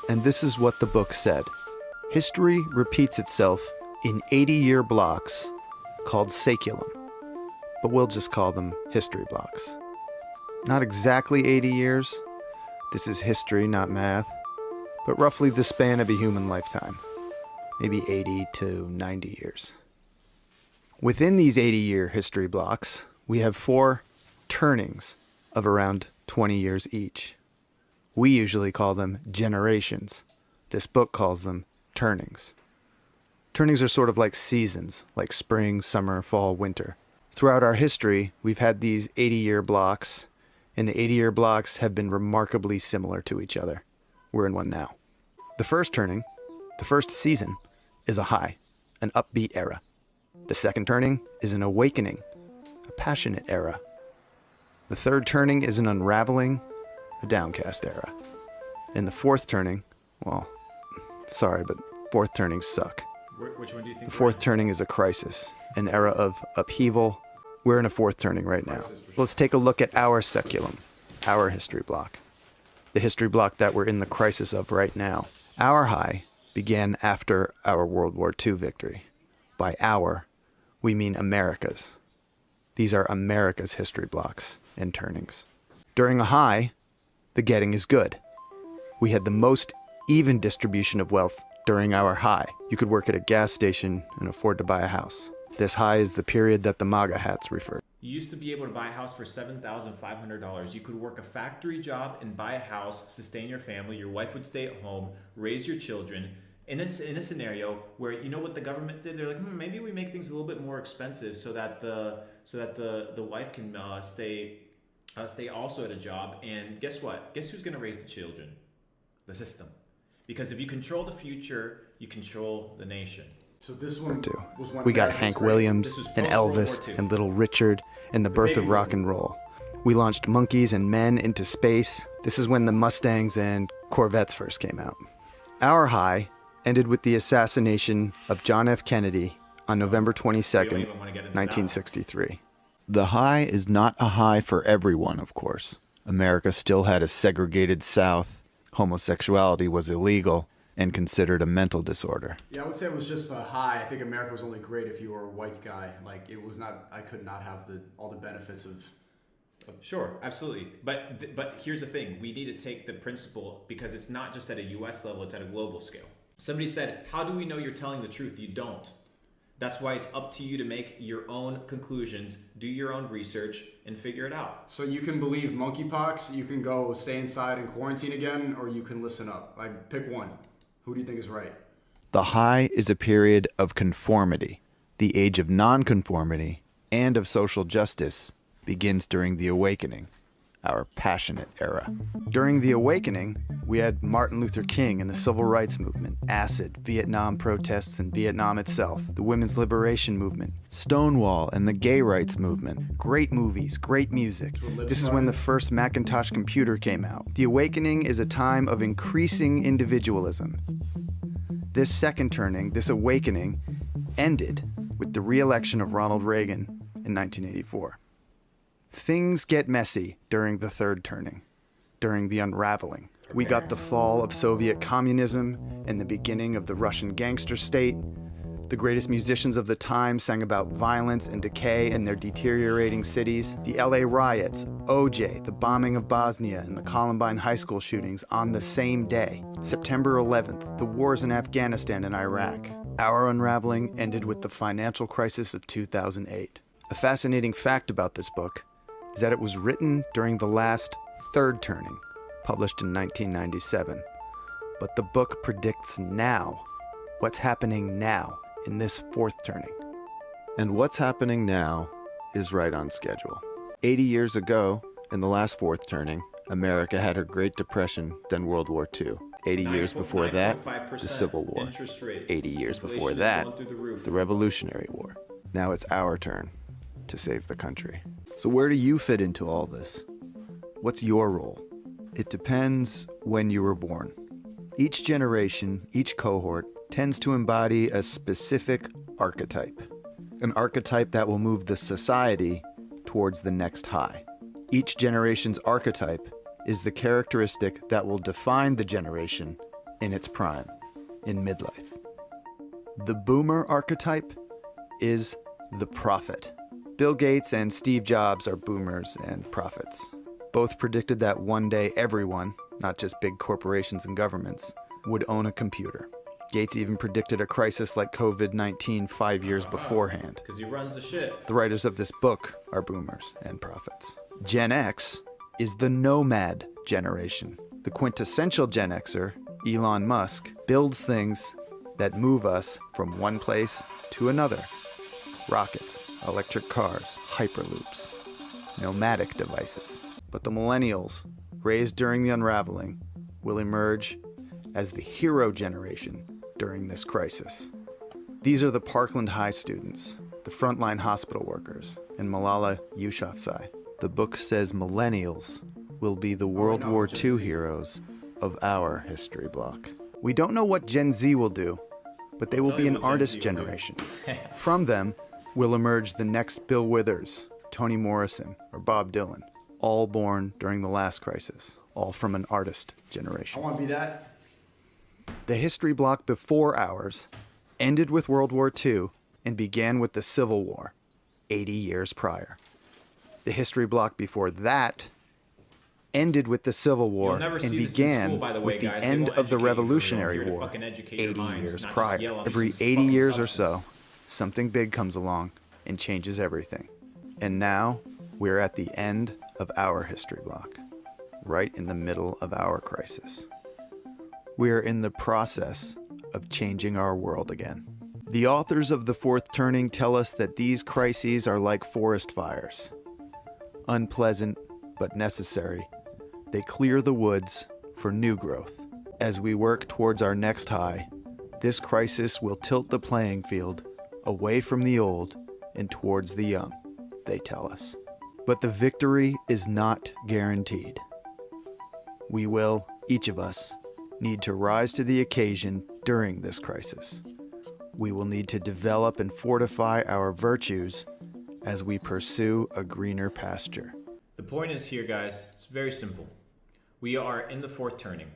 and this is what the book said. History repeats itself in 80-year blocks called saeculum, but we'll just call them history blocks. Not exactly 80 years. This is history, not math, but roughly the span of a human lifetime, maybe 80 to 90 years. Within these 80-year history blocks, we have 4 turnings of around 20 years each. We usually call them generations. This book calls them turnings. Turnings are sort of like seasons, like spring, summer, fall, winter. Throughout our history, we've had these 80-year blocks, and the 80-year blocks have been remarkably similar to each other. We're in one now. The first turning, the first season, is a high, an upbeat era. The second turning is an awakening, a passionate era. The third turning is an unraveling, a downcast era. And the fourth turning, well, sorry, but fourth turnings suck. Which one do you think? The fourth turning is a crisis, an era of upheaval. We're in a fourth turning right now. Let's take a look at our saeculum, our history block. The history block that we're in the crisis of right now. Our high began after our World War II victory. By our, we mean America's. These are America's history blocks and turnings. During a high, the getting is good. We had the most even distribution of wealth during our high. You could work at a gas station and afford to buy a house. This high is the period that the MAGA hats refer. You used to be able to buy a house for $7,500. You could work a factory job and buy a house, sustain your family. Your wife would stay at home, raise your children. In a scenario where, you know what the government did? They're like, maybe we make things a little bit more expensive so that the wife can stay also at a job. And guess what? Guess who's going to raise the children? The system. Because if you control the future, you control the nation. So this one was one. We got Hank Williams and Elvis and Little Richard and the birth of rock and roll. We launched monkeys and men into space. This is when the Mustangs and Corvettes first came out. Our high ended with the assassination of John F. Kennedy on November 22nd, 1963. The high is not a high for everyone, of course. America still had a segregated South. Homosexuality was illegal and considered a mental disorder. Yeah, I would say it was just a high. I think America was only great if you were a white guy. Like, it was not, I could not have all the benefits of... Sure, absolutely. But here's the thing. We need to take the principle, because it's not just at a U.S. level, it's at a global scale. Somebody said, how do we know you're telling the truth? You don't. That's why it's up to you to make your own conclusions, do your own research, and figure it out. So you can believe monkeypox, you can go stay inside and quarantine again, or you can listen up. Like, pick one. Who do you think is right? The high is a period of conformity. The age of nonconformity and of social justice begins during the awakening, our passionate era. During the awakening, we had Martin Luther King and the Civil Rights Movement, acid, Vietnam protests and Vietnam itself, the women's liberation movement, Stonewall and the gay rights movement, great movies, great music. This is when the first Macintosh computer came out. The awakening is a time of increasing individualism. This second turning, this awakening, ended with the re-election of Ronald Reagan in 1984. Things get messy during the third turning, during the unraveling. We got the fall of Soviet communism and the beginning of the Russian gangster state. The greatest musicians of the time sang about violence and decay in their deteriorating cities. The LA riots, OJ, the bombing of Bosnia, and the Columbine high school shootings on the same day. September 11th, the wars in Afghanistan and Iraq. Our unraveling ended with the financial crisis of 2008. A fascinating fact about this book is that it was written during the last third turning, published in 1997. But the book predicts now, what's happening now in this fourth turning. And what's happening now is right on schedule. 80 years ago, in the last fourth turning, America had her Great Depression, then World War II. 80 years before that, the Civil War. 80 years before that, the Revolutionary War. Now it's our turn to save the country. So where do you fit into all this? What's your role? It depends when you were born. Each generation, each cohort, tends to embody a specific archetype. An archetype that will move the society towards the next high. Each generation's archetype is the characteristic that will define the generation in its prime, in midlife. The boomer archetype is the prophet. Bill Gates and Steve Jobs are boomers and prophets. Both predicted that one day everyone, not just big corporations and governments, would own a computer. Gates even predicted a crisis like COVID-19 5 years beforehand. Because he runs the shit. The writers of this book are boomers and prophets. Gen X is the nomad generation. The quintessential Gen Xer, Elon Musk, builds things that move us from one place to another. Rockets, electric cars, hyperloops, nomadic devices. But the millennials, raised during the unraveling, will emerge as the hero generation during this crisis. These are the Parkland High students, the frontline hospital workers, and Malala Yousafzai. The book says millennials will be the World War II heroes of our history block. We don't know what Gen Z will do, but they will be an artist generation. From them will emerge the next Bill Withers, Toni Morrison, or Bob Dylan, all born during the last crisis, all from an artist generation. I want to be that. The history block before ours ended with World War II and began with the Civil War, 80 years prior. The history block before that ended with the Civil War and began with the end of the Revolutionary War, 80 years prior. Every 80 years or so, something big comes along and changes everything. And now, we're at the end of our history block, right in the middle of our crisis. We're in the process of changing our world again. The authors of The Fourth Turning tell us that these crises are like forest fires. Unpleasant, but necessary, they clear the woods for new growth. As we work towards our next high, this crisis will tilt the playing field away from the old and towards the young, they tell us. But the victory is not guaranteed. We will, each of us, need to rise to the occasion during this crisis. We will need to develop and fortify our virtues as we pursue a greener pasture. The point is here, guys, it's very simple. We are in the fourth turning.